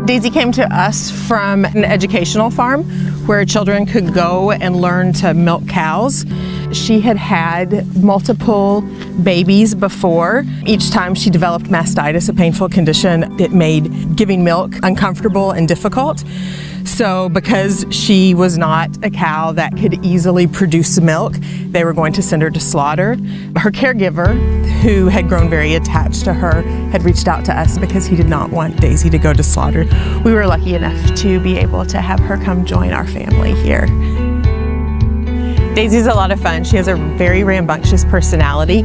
Daisy came to us from an educational farm where children could go and learn to milk cows. She had had multiple babies before. Each time she developed mastitis, a painful condition. It made giving milk uncomfortable and difficult. So because she was not a cow that could easily produce milk, they were going to send her to slaughter. Her caregiver, who had grown very attached to her, had reached out to us because he did not want Daisy to go to slaughter. We were lucky enough to be able to have her come join our family here. Daisy's a lot of fun. She has a very rambunctious personality.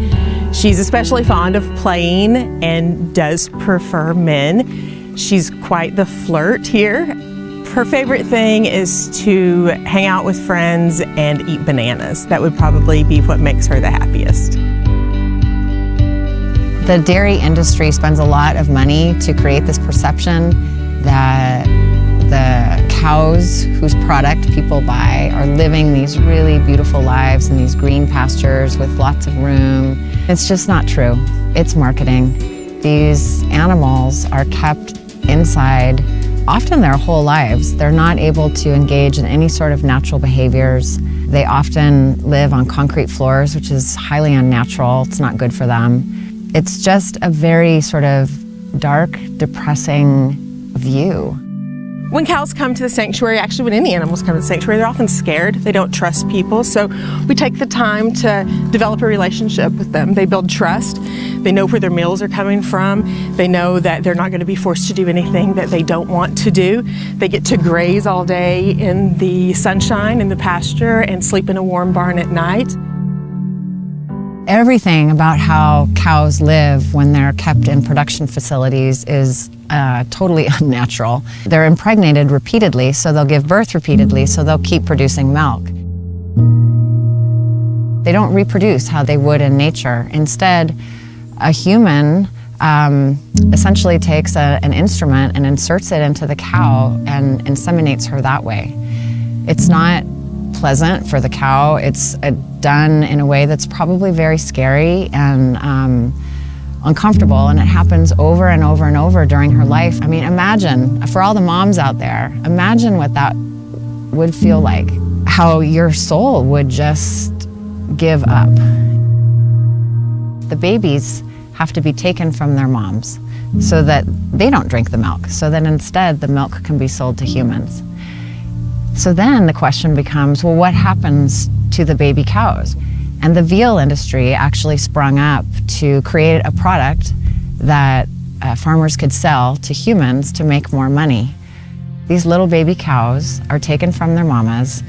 She's especially fond of playing and does prefer men. She's quite the flirt here. Her favorite thing is to hang out with friends and eat bananas. That would probably be what makes her the happiest. The dairy industry spends a lot of money to create this perception that the cows whose product people buy are living these really beautiful lives in these green pastures with lots of room. It's just not true. It's marketing. These animals are kept inside often their whole lives. They're not able to engage in any sort of natural behaviors. They often live on concrete floors, which is highly unnatural. It's not good for them. It's just a very sort of dark, depressing view. When cows come to the sanctuary, actually when any animals come to the sanctuary, they're often scared. They don't trust people, so we take the time to develop a relationship with them. They build trust. They know where their meals are coming from. They know that they're not going to be forced to do anything that they don't want to do. They get to graze all day in the sunshine, in the pasture, and sleep in a warm barn at night. Everything about how cows live when they're kept in production facilities is totally unnatural. They're impregnated repeatedly, so they'll give birth repeatedly, so they'll keep producing milk. They don't reproduce how they would in nature. Instead, a human essentially takes an instrument and inserts it into the cow and inseminates her that way. It's not pleasant for the cow. It's done in a way that's probably very scary and uncomfortable, and it happens over and over and over during her life. I mean, imagine, for all the moms out there, imagine what that would feel like, how your soul would just give up. The babies have to be taken from their moms so that they don't drink the milk, so that instead the milk can be sold to humans. So then the question becomes, well, what happens to the baby cows? And the veal industry actually sprung up to create a product that farmers could sell to humans to make more money. These little baby cows are taken from their mamas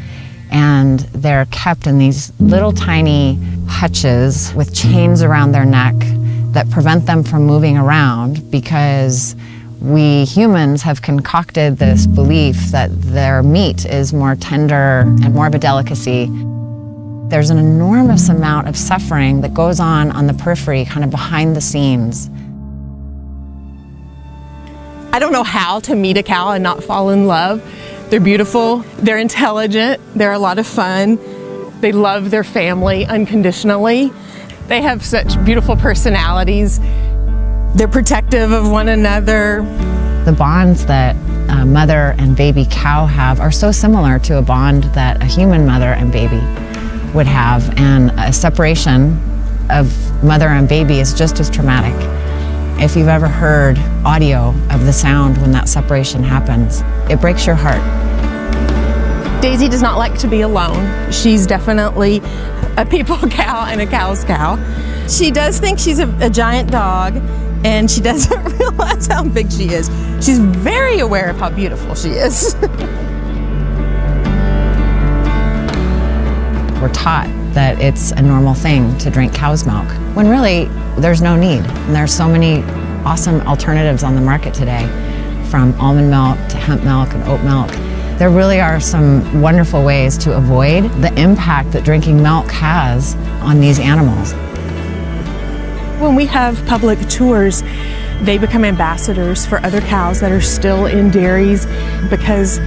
and they're kept in these little tiny hutches with chains around their neck that prevent them from moving around, because we humans have concocted this belief that their meat is more tender and more of a delicacy. There's an enormous amount of suffering that goes on the periphery, kind of behind the scenes. I don't know how to meet a cow and not fall in love. They're beautiful, they're intelligent, they're a lot of fun. They love their family unconditionally. They have such beautiful personalities. They're protective of one another. The bonds that a mother and baby cow have are so similar to a bond that a human mother and baby would have, and a separation of mother and baby is just as traumatic. If you've ever heard audio of the sound when that separation happens, it breaks your heart. Daisy does not like to be alone. She's definitely a people cow and a cow's cow. She does think she's a giant dog, and she doesn't realize how big she is. She's very aware of how beautiful she is. We're taught that it's a normal thing to drink cow's milk, when really there's no need. And there's so many awesome alternatives on the market today, from almond milk to hemp milk and oat milk. There really are some wonderful ways to avoid the impact that drinking milk has on these animals. When we have public tours, they become ambassadors for other cows that are still in dairies, because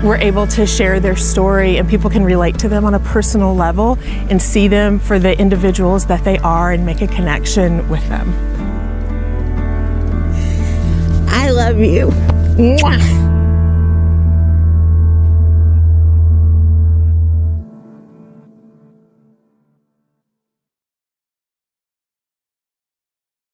we're able to share their story and people can relate to them on a personal level and see them for the individuals that they are and make a connection with them. love you. Mwah.